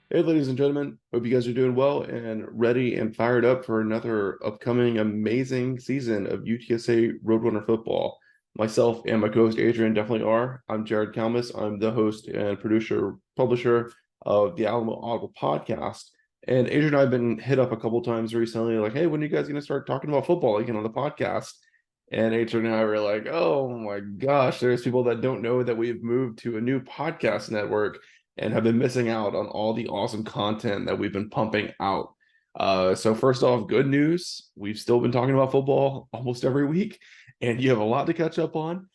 Hey, ladies and gentlemen, hope you guys are doing well and ready and fired up for another upcoming amazing season of UTSA Roadrunner football. Myself and my co-host Adrian definitely are. I'm Jared Kalmus. I'm the host and producer, publisher of the Alamo Audible podcast. And Adrian and I have been hit up a couple times recently, like, hey, when are you guys going to start talking about football again on the podcast? And Adrian and I were like, oh my gosh, there's people that don't know that we've moved to a new podcast network and have been missing out on all the awesome content that we've been pumping out. So first off, good news. We've still been talking about football almost every week, and you have a lot to catch up on.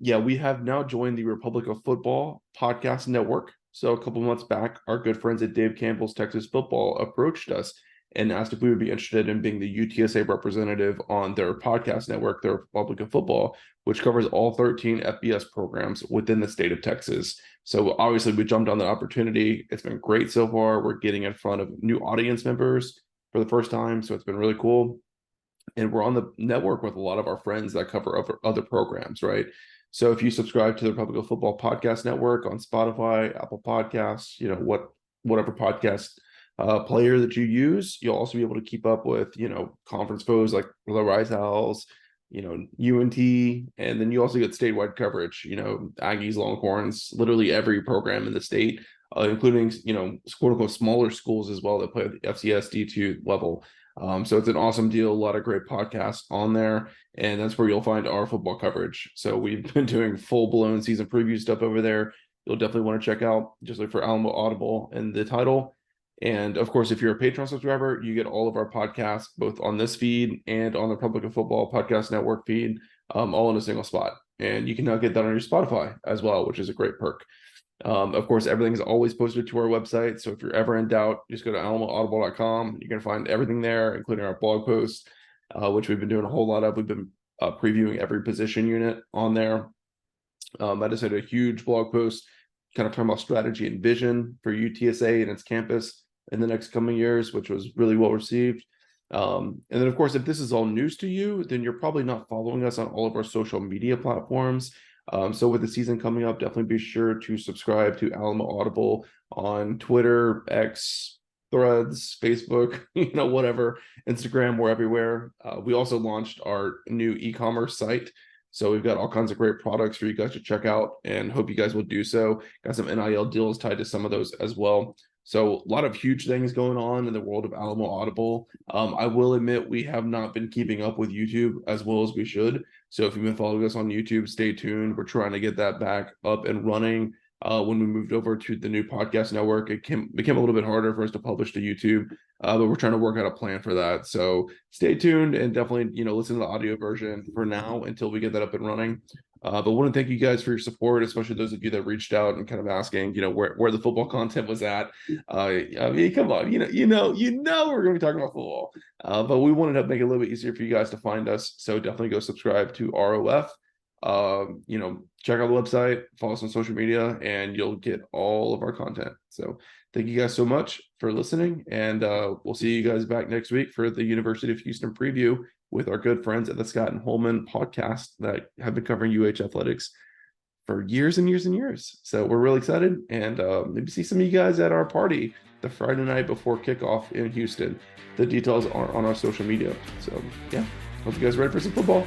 Yeah, we have now joined the Republic of Football podcast network. So a couple months back, our good friends at Dave Campbell's Texas Football approached us and asked if we would be interested in being the UTSA representative on their podcast network, the Republic of Football, which covers all 13 FBS programs within the state of Texas. So obviously we jumped on the opportunity. It's been great so far. We're getting in front of new audience members for the first time. So it's been really cool. And we're on the network with a lot of our friends that cover other programs, right? So if you subscribe to the Republic of Football Podcast Network on Spotify, Apple Podcasts, whatever podcast player that you use, you'll also be able to keep up with, conference foes like the Rice Owls, UNT, and then you also get statewide coverage, Aggies, Longhorns, literally every program in the state, including, quote unquote, smaller schools as well that play at the FCS D2 level. So it's an awesome deal, a lot of great podcasts on there, and that's where you'll find our football coverage. So we've been doing full-blown season preview stuff over there. You'll definitely want to check out, just look for Alamo Audible in the title. And of course, if you're a Patreon subscriber, you get all of our podcasts, both on this feed and on the Republic of Football Podcast Network feed, all in a single spot. And you can now get that on your Spotify as well, which is a great perk. Of course, everything is always posted to our website. So if you're ever in doubt, just go to alamoaudible.com. You're going to find everything there, including our blog posts, which we've been doing a whole lot of. We've been previewing every position unit on there. I just had a huge blog post kind of talking about strategy and vision for UTSA and its campus in the next coming years, which was really well received. And then, of course, if this is all news to you, then you're probably not following us on all of our social media platforms. So with the season coming up, definitely be sure to subscribe to Alamo Audible on Twitter, X, Threads, Facebook, whatever, Instagram, we're everywhere. We also launched our new e-commerce site. So we've got all kinds of great products for you guys to check out, and hope you guys will do so. Got some NIL deals tied to some of those as well. So a lot of huge things going on in the world of Alamo Audible. I will admit we have not been keeping up with YouTube as well as we should. So if you've been following us on YouTube, stay tuned. We're trying to get that back up and running. When we moved over to the new podcast network, it became a little bit harder for us to publish to YouTube, but we're trying to work out a plan for that. So stay tuned and definitely, listen to the audio version for now until we get that up and running. But I want to thank you guys for your support, especially those of you that reached out and kind of asking, where the football content was at. I mean, come on, we're going to be talking about football, but we wanted to make it a little bit easier for you guys to find us. So definitely go subscribe to ROF. Check out the website, follow us on social media, and you'll get all of our content. So thank you guys so much for listening, and we'll see you guys back next week for the University of Houston preview with our good friends at the Scott and Holman podcast that have been covering UH athletics for years and years and years. So we're really excited, and maybe see some of you guys at our party the Friday night before kickoff in Houston. The details are on our social media. So yeah, hope you guys are ready for some football.